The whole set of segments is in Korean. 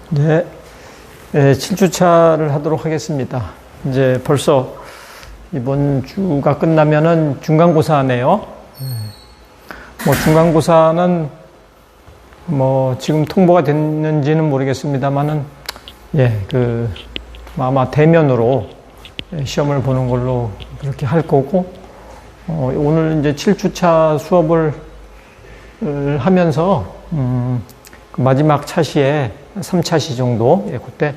네, 7주차를 하도록 하겠습니다. 이제 벌써 이번 주가 끝나면은 중간고사네요. 뭐 중간고사는 뭐 지금 통보가 됐는지는 모르겠습니다만은 아마 대면으로 시험을 보는 걸로 그렇게 할 거고, 오늘 이제 7주차 수업을 하면서 그 마지막 차시에 3차시 정도, 그때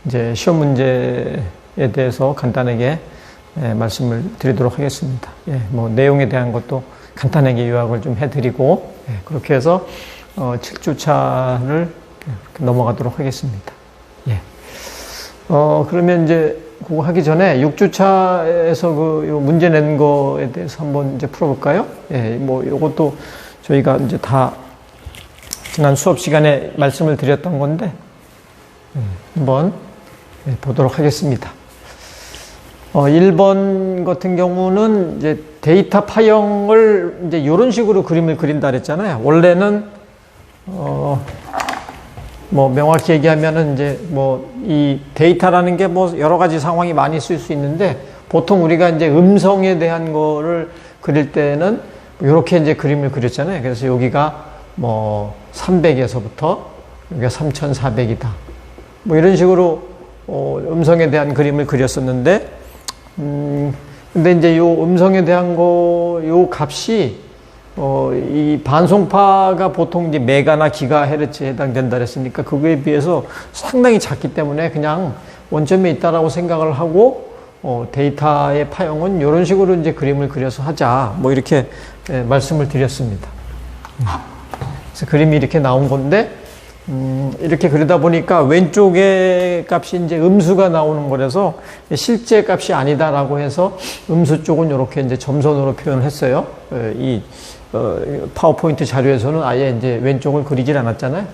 이제 시험 문제에 대해서 간단하게 말씀을 드리도록 하겠습니다. 뭐 내용에 대한 것도 간단하게 요약을 좀 해드리고, 그렇게 해서 7주차를 넘어가도록 하겠습니다. 그러면 이제 그거 하기 전에 6주차에서 요 문제 낸 거에 대해서 한번 이제 풀어볼까요? 뭐 요것도 저희가 이제 다 지난 수업 시간에 말씀을 드렸던 건데, 한번 보도록 하겠습니다. 1번 같은 경우는 이제 데이터 파형을 이제 이런 식으로 그림을 그린다 그랬잖아요. 원래는, 뭐 명확히 얘기하면은 이제 뭐 이 데이터라는 게 뭐 여러 가지 상황이 많이 쓸 수 있는데, 보통 우리가 이제 음성에 대한 거를 그릴 때는 이렇게 이제 그림을 그렸잖아요. 그래서 여기가 뭐 300에서부터 여기가 3400이다. 뭐 이런 식으로 음성에 대한 그림을 그렸었는데, 근데 이제 요 음성에 대한 요 값이 이 반송파가 보통 이제 메가나 기가헤르츠에 해당된다 그랬으니까 그거에 비해서 상당히 작기 때문에 그냥 원점에 있다라고 생각을 하고, 데이터의 파형은 이런 식으로 이제 그림을 그려서 하자, 뭐 이렇게 말씀을 드렸습니다. 그래서 그림이 이렇게 나온 건데, 이렇게 그리다 보니까 왼쪽의 값이 이제 음수가 나오는 거라서 실제 값이 아니다라고 해서 음수 쪽은 이렇게 이제 점선으로 표현을 했어요. 이 파워포인트 자료에서는 아예 이제 왼쪽을 그리질 않았잖아요.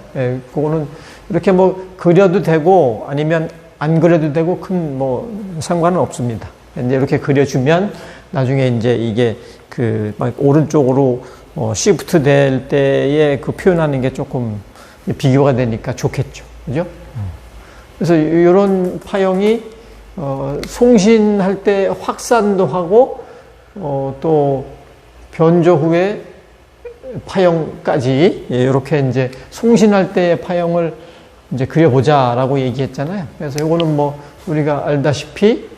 그거는 이렇게 뭐 그려도 되고 아니면 안 그려도 되고 큰 뭐 상관은 없습니다. 이제 이렇게 그려주면 나중에 이제 이게 막 오른쪽으로 시프트 될 때에 그 표현하는 게 조금 비교가 되니까 좋겠죠. 그죠? 그래서 이런 파형이, 송신할 때 확산도 하고, 또 변조 후에 파형까지, 이렇게 이제 송신할 때의 파형을 이제 그려보자라고 얘기했잖아요. 그래서 이거는 뭐 우리가 알다시피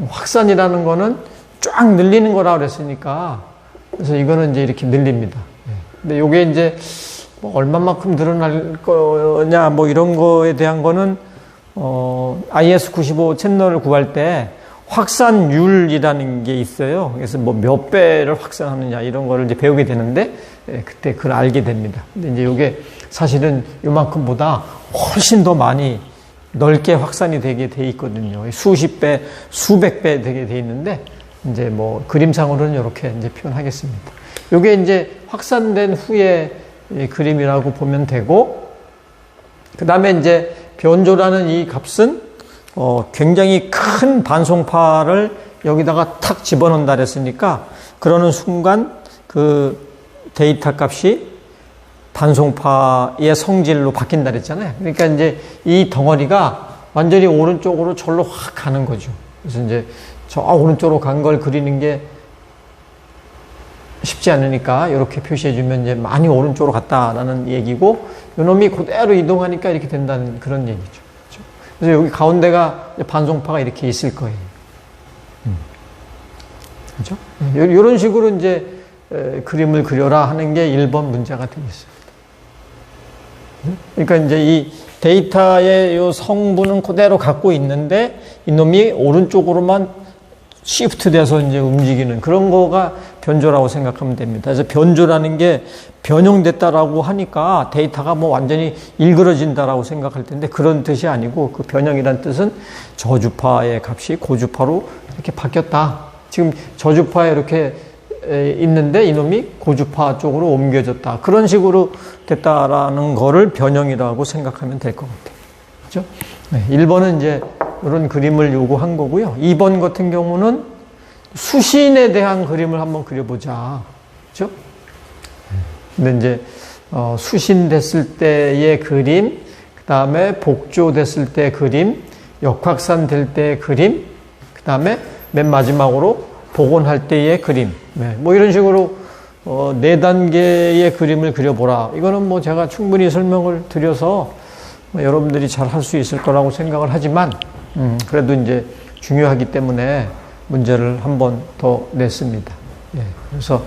확산이라는 거는 쫙 늘리는 거라 그랬으니까, 그래서 이거는 이제 이렇게 늘립니다. 근데 요게 이제 뭐 얼마만큼 늘어날 거냐, 뭐 이런 거에 대한 거는, IS95 채널을 구할 때 확산율이라는 게 있어요. 그래서 뭐 몇 배를 확산하느냐 이런 거를 이제 배우게 되는데, 그때 그걸 알게 됩니다. 근데 이제 요게 사실은 요만큼보다 훨씬 더 많이 넓게 확산이 되게 돼 있거든요. 수십 배, 수백 배 되게 돼 있는데, 이제 뭐 그림상으로는 이렇게 이제 표현하겠습니다. 요게 이제 확산된 후에 이 그림이라고 보면 되고, 그 다음에 이제 변조라는 이 값은 굉장히 큰 반송파를 여기다가 탁 집어넣는다 그랬으니까, 그러는 순간 그 데이터 값이 반송파의 성질로 바뀐다 그랬잖아요. 그러니까 이제 이 덩어리가 완전히 오른쪽으로 절로 확 가는 거죠. 그래서 이제 저 오른쪽으로 간 걸 그리는 게 쉽지 않으니까 이렇게 표시해주면 이제 많이 오른쪽으로 갔다라는 얘기고, 요놈이 그대로 이동하니까 이렇게 된다는 그런 얘기죠. 그렇죠? 그래서 여기 가운데가 반송파가 이렇게 있을 거예요. 그렇죠? 이런 식으로 이제 그림을 그려라 하는 게 1번 문제가 되겠습니다. 그러니까 이제 이 데이터의 요 성분은 그대로 갖고 있는데 이놈이 오른쪽으로만 시프트 돼서 이제 움직이는 그런 거가 변조라고 생각하면 됩니다. 그래서 변조라는 게 변형됐다라고 하니까 데이터가 뭐 완전히 일그러진다라고 생각할 텐데, 그런 뜻이 아니고, 그 변형이란 뜻은 저주파의 값이 고주파로 이렇게 바뀌었다. 지금 저주파에 이렇게 있는데 이놈이 고주파 쪽으로 옮겨졌다. 그런 식으로 됐다라는 거를 변형이라고 생각하면 될 것 같아요. 그렇죠? 1번은 이제 이런 그림을 요구한 거고요. 2번 같은 경우는 수신에 대한 그림을 한번 그려보자. 그렇죠? 근데 이제 수신됐을 때의 그림, 그 다음에 복조됐을 때 그림, 역확산 될 때 그림, 그 다음에 맨 마지막으로 복원할 때의 그림. 네, 뭐 이런 식으로 4단계의 그림을 그려보라. 이거는 뭐 제가 충분히 설명을 드려서 뭐 여러분들이 잘 할 수 있을 거라고 생각을 하지만 그래도 이제 중요하기 때문에 문제를 한 번 더 냈습니다. 예, 그래서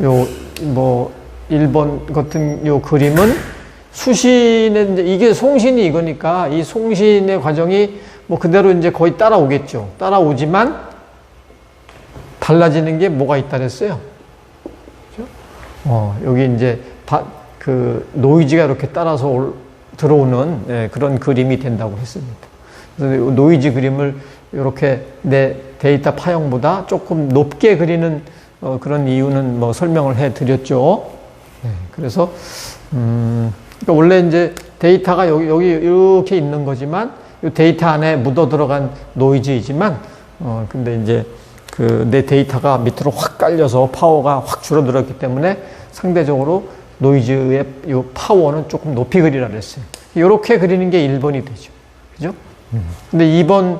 요 뭐 1번 같은 요 그림은 수신의 이제 이게 송신이 이거니까 이 송신의 과정이 뭐 그대로 이제 거의 따라오겠죠. 따라오지만 달라지는 게 뭐가 있다 그랬어요? 그렇죠? 여기 이제 그 노이즈가 이렇게 따라서 들어오는 예, 그런 그림이 된다고 했습니다. 그래서 노이즈 그림을 이렇게 내 데이터 파형보다 조금 높게 그리는 그런 이유는 뭐 설명을 해 드렸죠. 네, 그래서 그러니까 원래 이제 데이터가 여기 이렇게 있는 거지만 이 데이터 안에 묻어 들어간 노이즈이지만 근데 이제 그 내 데이터가 밑으로 확 깔려서 파워가 확 줄어들었기 때문에 상대적으로 노이즈의 이 파워는 조금 높이 그리라 그랬어요. 이렇게 그리는 게 1번이 되죠. 그죠? 근데 2번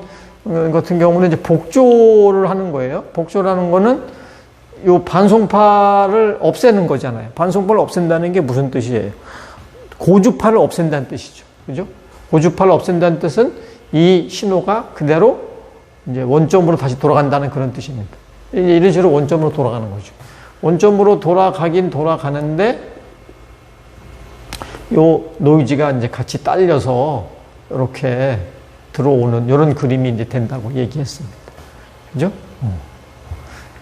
같은 경우는 이제 복조를 하는 거예요. 복조라는 거는 요 반송파를 없애는 거잖아요. 반송파를 없앤다는 게 무슨 뜻이에요? 고주파를 없앤다는 뜻이죠. 그죠? 고주파를 없앤다는 뜻은 이 신호가 그대로 이제 원점으로 다시 돌아간다는 그런 뜻입니다. 이런 식으로 원점으로 돌아가는 거죠. 원점으로 돌아가긴 돌아가는데 요 노이즈가 이제 같이 딸려서 이렇게 들어오는 이런 그림이 이제 된다고 얘기했습니다. 그죠?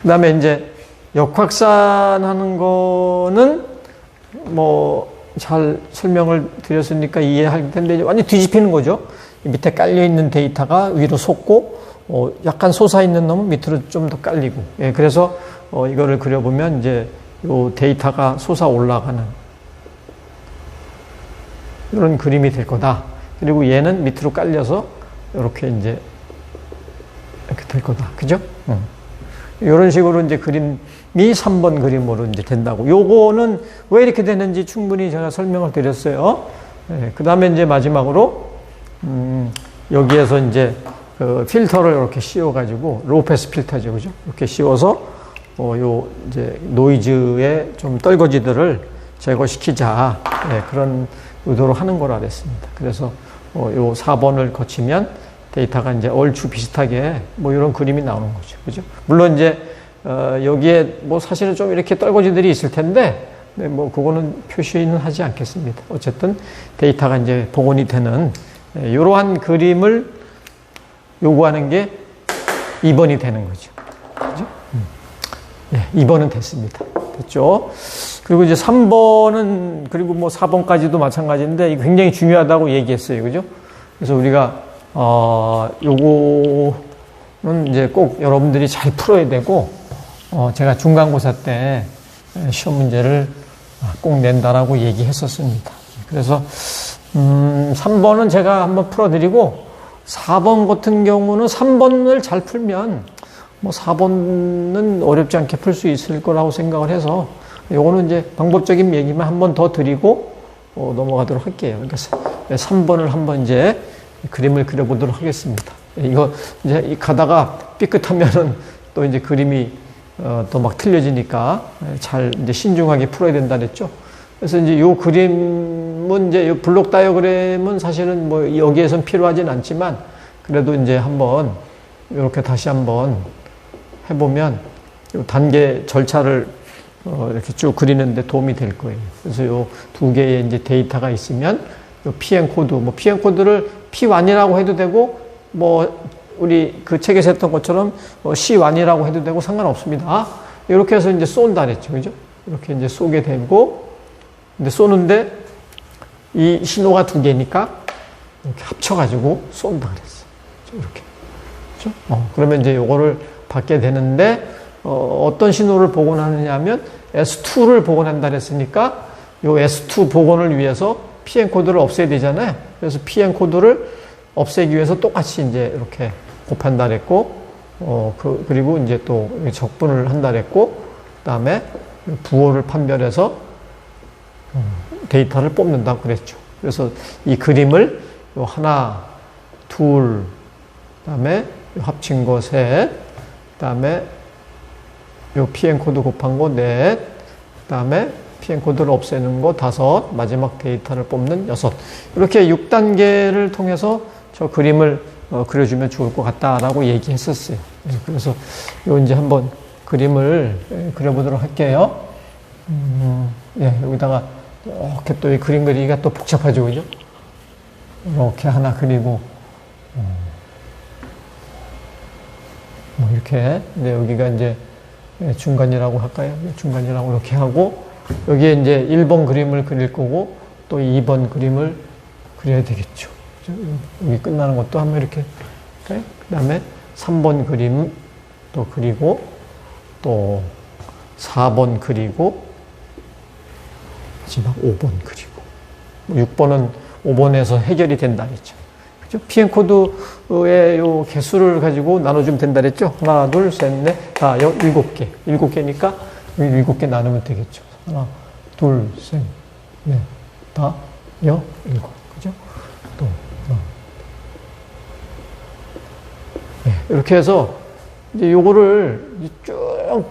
그 다음에 이제 역확산하는 거는 뭐 잘 설명을 드렸으니까 이해할 텐데 완전히 뒤집히는 거죠. 밑에 깔려있는 데이터가 위로 솟고 약간 솟아있는 놈은 밑으로 좀 더 깔리고 예, 그래서 이거를 그려보면 이제 요 데이터가 솟아 올라가는 이런 그림이 될 거다. 그리고 얘는 밑으로 깔려서 이렇게 이제 이렇게 될 거다. 그죠? 이런 식으로 이제 그림이 3번 그림으로 이제 된다고. 요거는 왜 이렇게 되는지 충분히 제가 설명을 드렸어요. 네, 그 다음에 이제 마지막으로, 여기에서 이제 그 필터를 이렇게 씌워가지고, 로우패스 필터죠. 그죠? 이렇게 씌워서, 요 이제 노이즈의 좀 떨거지들을 제거시키자. 네, 그런 의도로 하는 거라 그랬습니다. 그래서, 요 4번을 거치면 데이터가 이제 얼추 비슷하게 뭐 이런 그림이 나오는 거죠. 그죠? 물론 이제, 여기에 뭐 사실은 좀 이렇게 떨거지들이 있을 텐데, 네, 뭐 그거는 표시는 하지 않겠습니다. 어쨌든 데이터가 이제 복원이 되는 이러한 그림을 요구하는 게 2번이 되는 거죠. 그죠? 예, 2번은 됐습니다. 됐죠? 그리고 이제 3번은 그리고 뭐 4번까지도 마찬가지인데 이게 굉장히 중요하다고 얘기했어요. 그죠? 그래서 우리가 요거는 이제 꼭 여러분들이 잘 풀어야 되고 제가 중간고사 때 시험 문제를 꼭 낸다라고 얘기했었습니다. 그래서 3번은 제가 한번 풀어드리고 4번 같은 경우는 3번을 잘 풀면 뭐 4번은 어렵지 않게 풀 수 있을 거라고 생각을 해서 요거는 이제 방법적인 얘기만 한번 더 드리고 넘어가도록 할게요. 그러니까 3번을 한번 이제 그림을 그려보도록 하겠습니다. 이거 이제 가다가 삐끗하면은 또 이제 그림이 또 막 틀려지니까 잘 이제 신중하게 풀어야 된다 그랬죠. 그래서 이제 요 그림은 이제 요 블록 다이어그램은 사실은 뭐 여기에선 필요하진 않지만 그래도 이제 한번 이렇게 다시 한번 해보면 요 단계 절차를 이렇게 쭉 그리는데 도움이 될 거예요. 그래서 요 두 개의 이제 데이터가 있으면 요 PM 코드, 뭐 PM 코드를 P1이라고 해도 되고 뭐 우리 그 책에서 했던 것처럼 C1이라고 해도 되고 상관없습니다. 이렇게 해서 이제 쏜다 그랬죠. 그죠? 이렇게 이제 쏘게 되고, 근데 쏘는데 이 신호가 두 개니까 이렇게 합쳐가지고 쏜다 그랬어요. 이렇게. 그죠? 그러면 이제 요거를 받게 되는데, 어떤 신호를 복원하느냐 하면 S2를 복원한다 그랬으니까 요 S2 복원을 위해서 PM 코드를 없애야 되잖아요. 그래서 PM 코드를 없애기 위해서 똑같이 이제 이렇게 곱한다 그랬고, 그리고 이제 또 적분을 한다 그랬고, 그 다음에 부호를 판별해서 데이터를 뽑는다고 그랬죠. 그래서 이 그림을 요 하나, 둘, 그다음에 요 합친 거 셋, 그다음에 요 PN 코드 곱한 거 넷, 그다음에 PN 코드를 없애는 거 다섯, 마지막 데이터를 뽑는 여섯. 이렇게 6단계를 통해서 저 그림을 그려주면 좋을 것 같다라고 얘기했었어요. 그래서 요 이제 한번 그림을 그려보도록 할게요. 예, 여기다가 이렇게 또 이 그림 그리기가 또 복잡하죠, 그죠? 이렇게 하나 그리고, 뭐 이렇게, 근데 여기가 이제 중간이라고 할까요? 중간이라고 이렇게 하고, 여기에 이제 1번 그림을 그릴 거고, 또 2번 그림을 그려야 되겠죠. 여기 끝나는 것도 한번 이렇게, 그 다음에 3번 그림 또 그리고, 또 4번 그리고, 마지막 5번 그리고, 6번은 5번에서 해결이 된다 그랬죠. 그죠? PN 코드의 요 개수를 가지고 나눠주면 된다 그랬죠. 하나, 둘, 셋, 넷, 다, 7개. 7개니까 7개 나누면 되겠죠. 하나, 둘, 셋, 넷, 다, 7. 그죠? 또, 네, 이렇게 해서 이제 요거를 쭉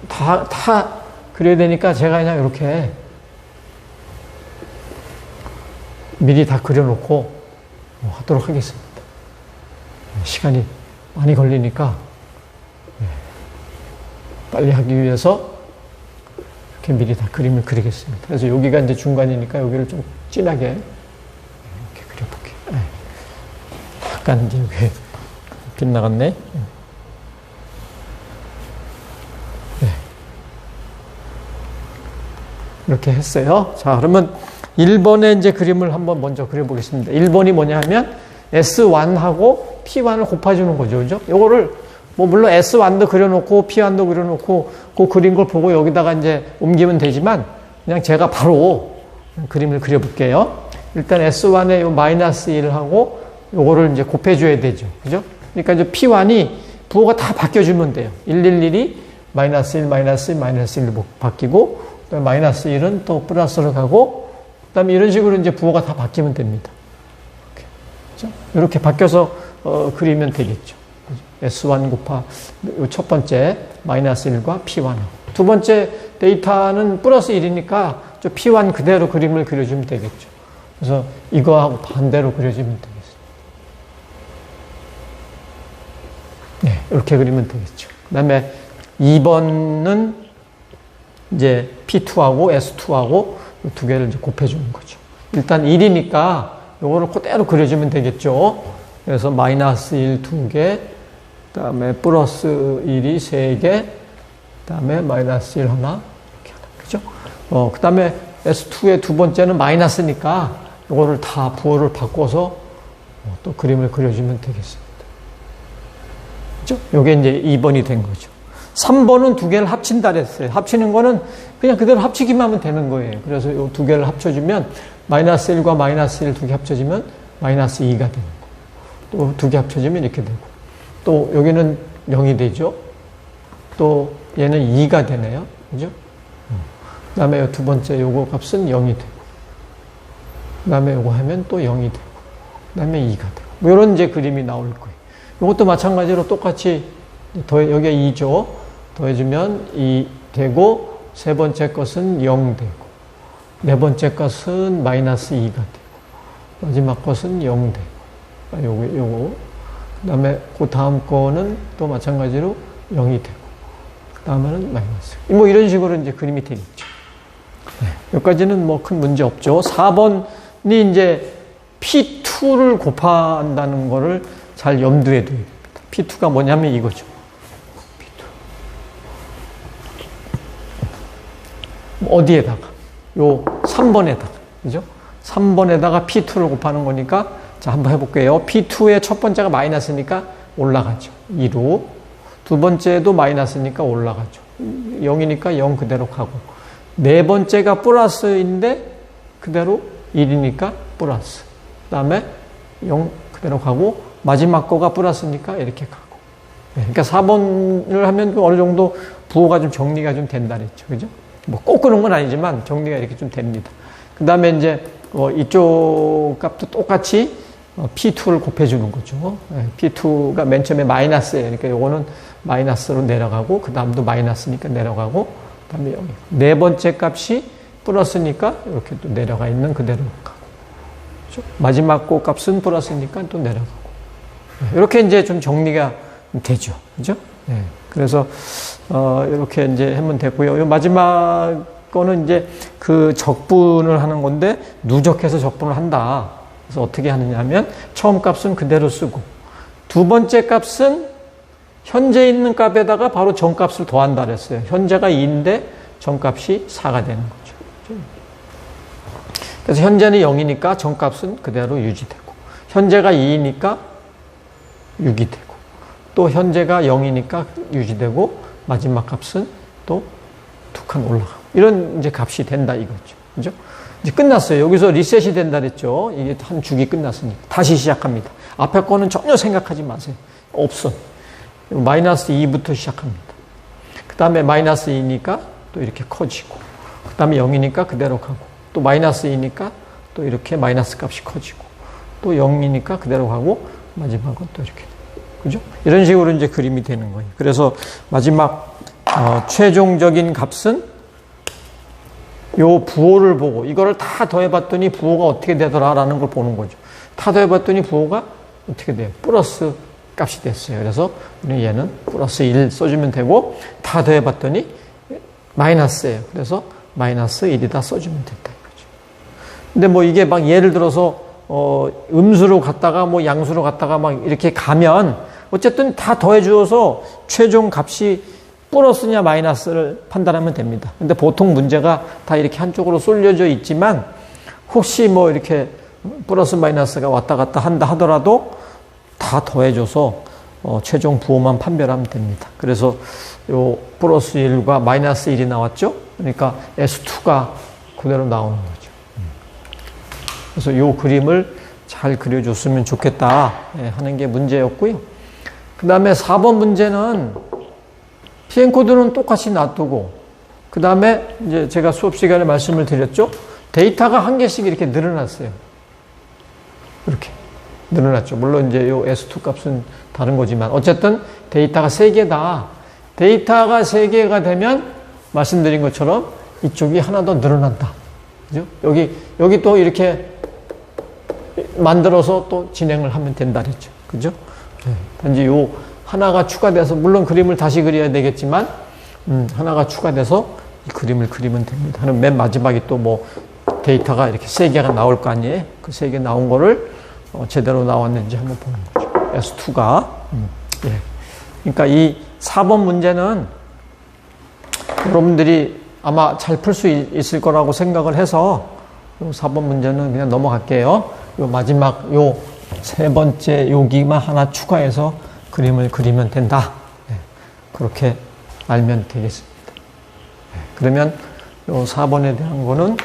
다 그려야 되니까 제가 그냥 이렇게 미리 다 그려놓고 하도록 하겠습니다. 시간이 많이 걸리니까 빨리 하기 위해서 이렇게 미리 다 그림을 그리겠습니다. 그래서 여기가 이제 중간이니까 여기를 좀 진하게 이렇게 그려볼게요. 약간 이제 여기 빗나갔네. 이렇게 했어요. 자, 그러면 1번의 이제 그림을 한번 먼저 그려보겠습니다. 1번이 뭐냐 하면 S1하고 P1을 곱해주는 거죠. 그죠? 요거를, 뭐, 물론 S1도 그려놓고 P1도 그려놓고 그 그린 걸 보고 여기다가 이제 옮기면 되지만 그냥 제가 바로 그림을 그려볼게요. 일단 S1에 요 마이너스 1하고 요거를 이제 곱해줘야 되죠. 그죠? 그러니까 이제 P1이 부호가 다 바뀌어주면 돼요. 111이 마이너스 1, 마이너스 1, 마이너스 1로 바뀌고 마이너스 1은 또 플러스로 가고, 그 다음에 이런 식으로 이제 부호가 다 바뀌면 됩니다. 이렇게, 이렇게 바뀌어서, 그리면 되겠죠. S1 곱하, 첫 번째, 마이너스 1과 P1. 두 번째 데이터는 플러스 1이니까, 저 P1 그대로 그림을 그려주면 되겠죠. 그래서 이거하고 반대로 그려주면 되겠습니다. 네, 이렇게 그리면 되겠죠. 그 다음에 2번은 이제 P2하고 S2하고 두 개를 이제 곱해주는 거죠. 일단 1이니까 요거를 그대로 그려주면 되겠죠. 그래서 마이너스 1 2개, 그 다음에 플러스 1이 3개, 그 다음에 마이너스 1 하나, 이렇게 하나. 그죠? 그 다음에 S2의 두 번째는 마이너스니까 요거를 다 부호를 바꿔서 또 그림을 그려주면 되겠습니다. 그죠? 요게 이제 2번이 된 거죠. 3번은 두 개를 합친다 그랬어요. 합치는 거는 그냥 그대로 합치기만 하면 되는 거예요. 그래서 이 두 개를 합쳐주면 마이너스 1과 마이너스 1 두 개 합쳐지면 마이너스 2가 되는 거. 또 두 개 합쳐지면 이렇게 되고. 또 여기는 0이 되죠. 또 얘는 2가 되네요. 그죠? 그 다음에 두 번째 요거 값은 0이 되고. 그 다음에 요거 하면 또 0이 되고. 그 다음에 2가 되고. 뭐 이런 이제 그림이 나올 거예요. 이것도 마찬가지로 똑같이 여기가 2죠. 더해주면 2 되고, 세 번째 것은 0 되고, 네 번째 것은 마이너스 2가 되고, 마지막 것은 0 되고, 요거. 그 다음에 그 다음 거는 또 마찬가지로 0이 되고, 그 다음에는 마이너스. 뭐 이런 식으로 이제 그림이 되겠죠. 네, 여기까지는 뭐 큰 문제 없죠. 4번이 이제 P2를 곱한다는 거를 잘 염두에 둬야 됩니다. P2가 뭐냐면 이거죠. 어디에다가? 요 3번에다가. 그죠? 3번에다가 P2를 곱하는 거니까, 자, 한번 해볼게요. P2의 첫 번째가 마이너스니까 올라가죠. 2로. 두 번째도 마이너스니까 올라가죠. 0이니까 0 그대로 가고. 네 번째가 플러스인데, 그대로 1이니까 플러스. 그 다음에 0 그대로 가고, 마지막 거가 플러스니까 이렇게 가고. 그러니까 4번을 하면 어느 정도 부호가 좀 정리가 좀 된다 그랬죠. 그죠? 뭐 꼭 그런 건 아니지만 정리가 이렇게 좀 됩니다. 그 다음에 이제 이쪽 값도 똑같이 P2를 곱해주는 거죠. P2가 맨 처음에 마이너스예요. 그러니까 요거는 마이너스로 내려가고, 그 다음도 마이너스니까 내려가고, 그 다음에 여기 네 번째 값이 플러스니까 이렇게 또 내려가 있는 그대로 가고, 그렇죠? 마지막 그 값은 플러스니까 또 내려가고. 이렇게 이제 좀 정리가 되죠. 그죠? 네. 그래서, 이렇게 이제 하면 되고요. 요 마지막 거는 이제 그 적분을 하는 건데, 누적해서 적분을 한다. 그래서 어떻게 하느냐 하면, 처음 값은 그대로 쓰고, 두 번째 값은 현재 있는 값에다가 바로 전값을 더한다 그랬어요. 현재가 2인데 전값이 4가 되는 거죠. 그래서 현재는 0이니까 전값은 그대로 유지되고, 현재가 2이니까 6이 되고, 또 현재가 0이니까 유지되고, 마지막 값은 또 두 칸 올라가고, 이런 이제 값이 된다 이거죠. 그죠? 이제 끝났어요. 여기서 리셋이 된다 그랬죠. 이게 한 주기 끝났으니까. 다시 시작합니다. 앞에 거는 전혀 생각하지 마세요. 없어. 마이너스 2부터 시작합니다. 그 다음에 마이너스 2니까 또 이렇게 커지고, 그 다음에 0이니까 그대로 가고, 또 마이너스 2니까 또 이렇게 마이너스 값이 커지고, 또 0이니까 그대로 가고, 마지막은 또 이렇게. 그죠? 이런 식으로 이제 그림이 되는 거예요. 그래서 마지막, 최종적인 값은 요 부호를 보고, 이거를 다 더해봤더니 부호가 어떻게 되더라라는 걸 보는 거죠. 다 더해봤더니 부호가 어떻게 돼요? 플러스 값이 됐어요. 그래서 얘는 플러스 1 써주면 되고, 다 더해봤더니 마이너스예요. 그래서 마이너스 1이다 써주면 된다 이거죠. 근데 뭐 이게 막 예를 들어서 음수로 갔다가 뭐 양수로 갔다가 막 이렇게 가면 어쨌든 다 더해주어서 최종 값이 플러스냐 마이너스를 판단하면 됩니다. 근데 보통 문제가 다 이렇게 한쪽으로 쏠려져 있지만, 혹시 뭐 이렇게 플러스 마이너스가 왔다 갔다 한다 하더라도 다 더해줘서 최종 부호만 판별하면 됩니다. 그래서 요 플러스 1과 마이너스 1이 나왔죠? 그러니까 S2가 그대로 나오는 거죠. 그래서 요 그림을 잘 그려줬으면 좋겠다 하는 게 문제였고요. 그 다음에 4번 문제는 PN코드는 똑같이 놔두고, 그 다음에 이제 제가 수업 시간에 말씀을 드렸죠? 데이터가 한 개씩 이렇게 늘어났어요. 이렇게 늘어났죠. 물론 이제 요 S2 값은 다른 거지만, 어쨌든 데이터가 3개다. 데이터가 3개가 되면 말씀드린 것처럼 이쪽이 하나 더 늘어난다. 그죠? 여기 또 이렇게 만들어서 또 진행을 하면 된다 그랬죠. 그죠? 네. 단지 요 하나가 추가돼서, 물론 그림을 다시 그려야 되겠지만, 하나가 추가돼서 이 그림을 그리면 됩니다. 맨 마지막에 또 뭐 데이터가 이렇게 3개가 나올 거 아니에요? 그 3개 나온 거를 제대로 나왔는지 한번 보는 거죠. S2가. 예. 그러니까 이 4번 문제는 여러분들이 아마 잘 풀 수 있을 거라고 생각을 해서, 요 4번 문제는 그냥 넘어갈게요. 요 마지막 요 세 번째 여기만 하나 추가해서 그림을 그리면 된다. 네. 그렇게 알면 되겠습니다. 네. 그러면 요 4번에 대한 거는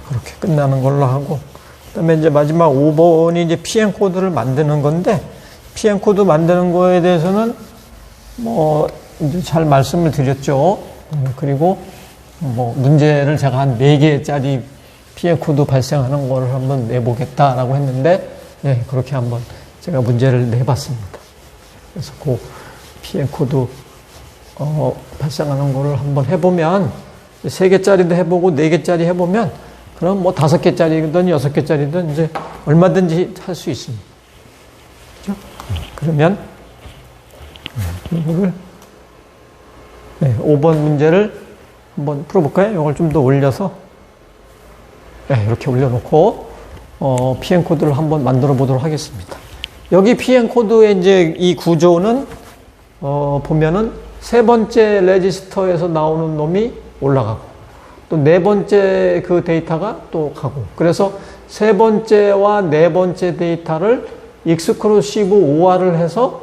그렇게 끝나는 걸로 하고, 그 다음에 이제 마지막 5번이 이제 PN코드를 만드는 건데, PN코드 만드는 거에 대해서는 뭐 이제 잘 말씀을 드렸죠. 그리고 뭐 문제를 제가 한 4개짜리 PN코드 발생하는 거를 한번 내보겠다라고 했는데, 네, 그렇게 한번 제가 문제를 내봤습니다. 그래서 그 PN코드 발생하는 거를 한번 해보면, 3개짜리도 해보고 4개짜리 해보면, 그럼 뭐 5개짜리든 6개짜리든 이제 얼마든지 할 수 있습니다. 그렇죠? 그러면 이거를 5번 문제를 한번 풀어볼까요? 이걸 좀 더 올려서 이렇게 올려놓고 PN코드를 한번 만들어 보도록 하겠습니다. 여기 PN코드의 이제 이 구조는 보면은 세 번째 레지스터에서 나오는 놈이 올라가고, 또 네 번째 그 데이터가 또 가고, 그래서 세 번째와 네 번째 데이터를 익스클루시브 OR을 해서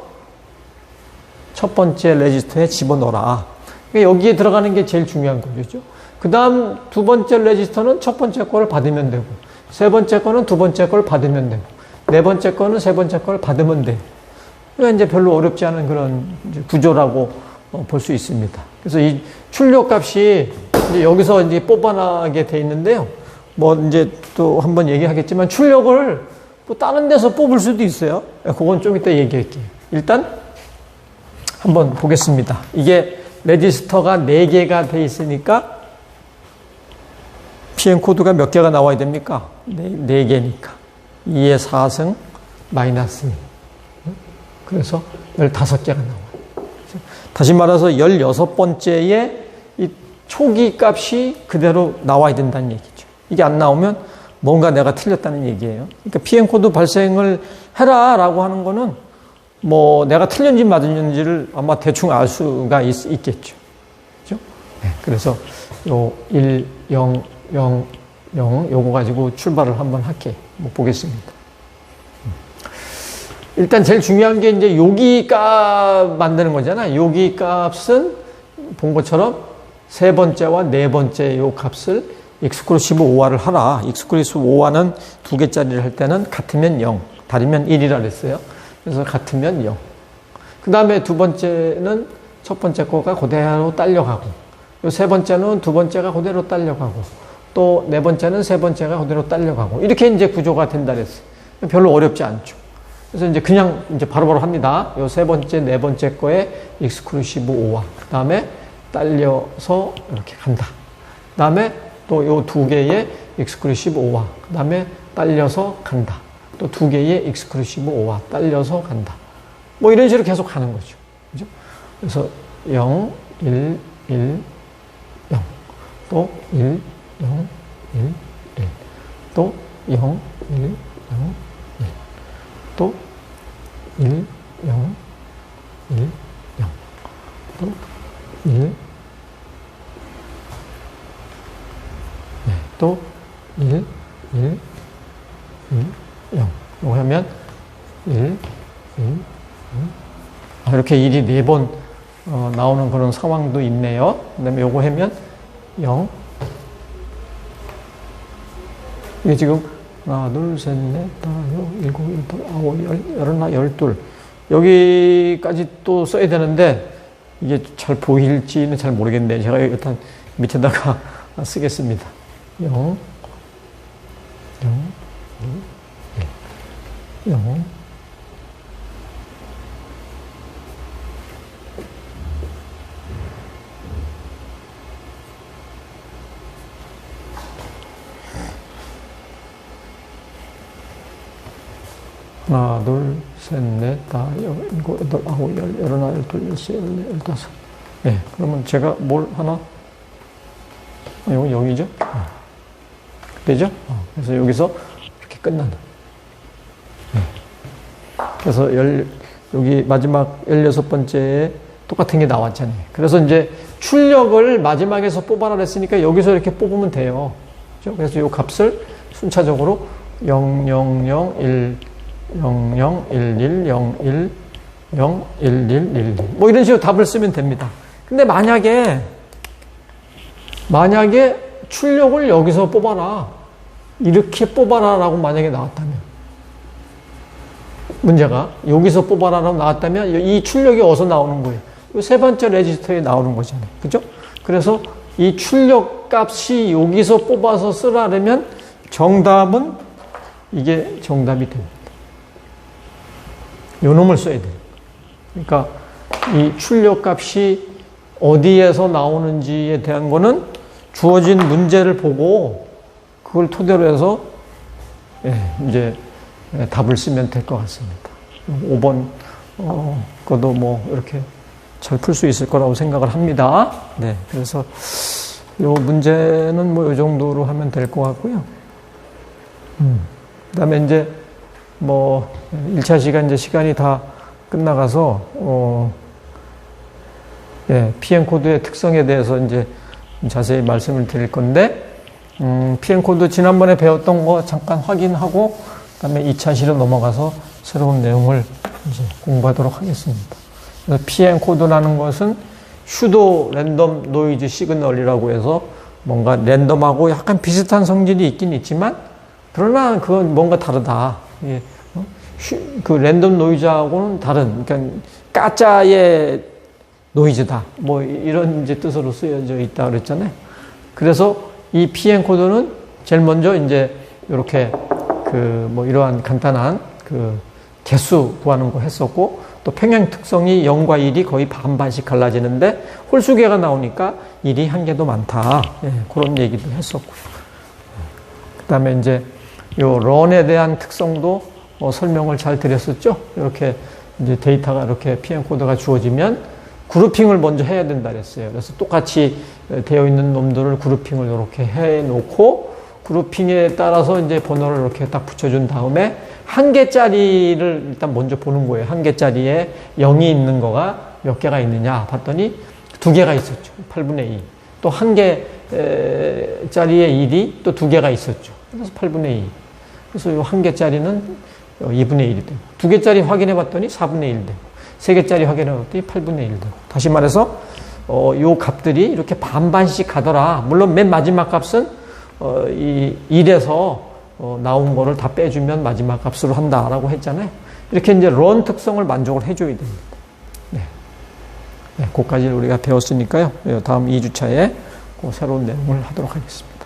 첫 번째 레지스터에 집어넣어라. 그러니까 여기에 들어가는 게 제일 중요한 거죠. 그 다음 두 번째 레지스터는 첫 번째 거를 받으면 되고, 세 번째 거는 두 번째 거를 받으면 되고, 네 번째 거는 세 번째 거를 받으면 돼요. 그러니까 이제 별로 어렵지 않은 그런 구조라고 볼 수 있습니다. 그래서 이 출력 값이 이제 여기서 이제 뽑아나게 돼 있는데요. 뭐 이제 또 한번 얘기하겠지만 출력을 또 다른 데서 뽑을 수도 있어요. 그건 좀 이따 얘기할게요. 일단 한번 보겠습니다. 이게 레지스터가 4개가 돼 있으니까 PM 코드가 몇 개가 나와야 됩니까? 4개니까 2의 4승 마이너스 2. 그래서 15개가 나와요. 다시 말해서 16번째에 이 초기 값이 그대로 나와야 된다는 얘기죠. 이게 안 나오면 뭔가 내가 틀렸다는 얘기예요. 그러니까 PM 코드 발생을 해라라고 하는 거는 뭐 내가 틀렸는지 맞은지를 아마 대충 알 수가 있겠죠. 그죠? 네, 그래서 요 1, 0, 0, 0 요거 가지고 출발을 한번 할게. 뭐 보겠습니다. 일단 제일 중요한 게 이제 요기 값 만드는 거잖아. 요기 값은 본 것처럼 세 번째와 네 번째 요 값을 익스클루시브 5화를 하라. 익스클루시브 5화는 2개짜리를 할 때는 같으면 0, 다르면 1이라 그랬어요. 그래서 같으면 0. 그 다음에 두 번째는 첫 번째 거가 그대로 딸려가고, 요 세 번째는 두 번째가 그대로 딸려가고, 또 네 번째는 세 번째가 그대로 딸려가고, 이렇게 이제 구조가 된다 그랬어요. 별로 어렵지 않죠. 그래서 이제 그냥 이제 바로바로 합니다. 요 세 번째, 네 번째 거에 익스클루시브 5화. 그 다음에 딸려서 이렇게 간다. 그 다음에 또 요 2개의 익스클루시브 5화. 그 다음에 딸려서 간다. 또 2개의 익스클루시브 5화. 딸려서 간다. 뭐 이런 식으로 계속 가는 거죠. 그죠? 그래서 0, 1, 1, 0. 또 1, 0, 1, 1. 또 0, 1, 0, 1. 또 1, 0, 1, 0. 또 1, 네, 또 1, 1, 1, 0. 이거 하면 1, 1, 1. 이렇게 1이 4번 나오는 그런 상황도 있네요. 그 다음에 요거 하면 0. 이게 지금 하나, 둘, 셋, 넷, 다섯, 일곱, 여덟, 아홉, 열하나, 열둘. 여기까지 또 써야 되는데, 이게 잘 보일지는 잘 모르겠네요. 제가 일단 밑에다가 쓰겠습니다. 0, 0, 1, 0. 하나, 둘, 셋, 넷, 다섯, 일곱, 여덟, 아홉, 열하나, 열둘, 열세, 열네, 열다섯. 네, 그러면 제가 뭘 하나? 이거 여기죠? 되죠? 그래서 여기서 이렇게 끝난다. 네. 그래서 여기 마지막 16번째에 똑같은 게 나왔잖아요. 그래서 이제 출력을 마지막에서 뽑아라 그랬으니까 여기서 이렇게 뽑으면 돼요. 그렇죠? 그래서 이 값을 순차적으로 0, 0, 0, 1, 0, 0, 1, 1, 0, 1, 0, 1, 1, 1, 1. 뭐 이런 식으로 답을 쓰면 됩니다. 근데 만약에 출력을 여기서 뽑아라. 이렇게 뽑아라 라고 만약에 나왔다면. 문제가 여기서 뽑아라 라고 나왔다면 이 출력이 어디서 나오는 거예요? 세 번째 레지스터에 나오는 거잖아요. 그죠? 그래서 이 출력 값이 여기서 뽑아서 쓰라면 정답은 이게 정답이 됩니다. 요 놈을 써야 돼요. 그러니까 이 출력 값이 어디에서 나오는지에 대한 거는 주어진 문제를 보고 그걸 토대로 해서 이제 답을 쓰면 될 것 같습니다. 5번 그것도 뭐 이렇게 잘 풀 수 있을 거라고 생각을 합니다. 네, 그래서 요 문제는 뭐 요 정도로 하면 될 것 같고요. 그다음에 이제 뭐 1차 시간 이제 시간이 다 끝나가서 PM 코드의 특성에 대해서 이제 자세히 말씀을 드릴 건데 PM 코드 지난번에 배웠던 거 잠깐 확인하고 그다음에 2차 시로 넘어가서 새로운 내용을 이제 공부하도록 하겠습니다. 그래서 PM 코드라는 것은 슈도 랜덤 노이즈 시그널이라고 해서 뭔가 랜덤하고 약간 비슷한 성질이 있긴 있지만 그러나 그건 뭔가 다르다. 예. 그 랜덤 노이즈하고는 다른, 그러니까 가짜의 노이즈다. 뭐 이런 이제 뜻으로 쓰여져 있다 그랬잖아요. 그래서 이 PM 코드는 제일 먼저 이제 이렇게 뭐 이러한 간단한 개수 구하는 거 했었고, 또 평행 특성이 0과 1이 거의 반반씩 갈라지는데 홀수계가 나오니까 1이 한 개도 많다. 예, 그런 얘기도 했었고요. 그 다음에 이제 요 런에 대한 특성도 설명을 잘 드렸었죠. 이렇게 이제 데이터가 이렇게 PM 코드가 주어지면 그룹핑을 먼저 해야 된다 그랬어요. 그래서 똑같이 되어 있는 놈들을 그룹핑을 이렇게 해 놓고, 그룹핑에 따라서 이제 번호를 이렇게 딱 붙여준 다음에 한 개짜리를 일단 먼저 보는 거예요. 한 개짜리에 0이 있는 거가 몇 개가 있느냐 봤더니 2개가 있었죠. 8분의 2. 또 한 개짜리에 1이 또 2개가 있었죠. 그래서 8분의 2. 그래서 이 한 개짜리는 2분의 1이 되고, 2개짜리 확인해 봤더니 4분의 1 되고, 3개짜리 확인해 봤더니 8분의 1 되고. 다시 말해서 요 값들이 이렇게 반반씩 가더라. 물론 맨 마지막 값은 이 1에서 나온 거를 다 빼주면 마지막 값으로 한다라고 했잖아요. 이렇게 이제 런 특성을 만족을 해줘야 됩니다. 네. 네, 그까지 우리가 배웠으니까요. 다음 2주차에 새로운 내용을 하도록 하겠습니다.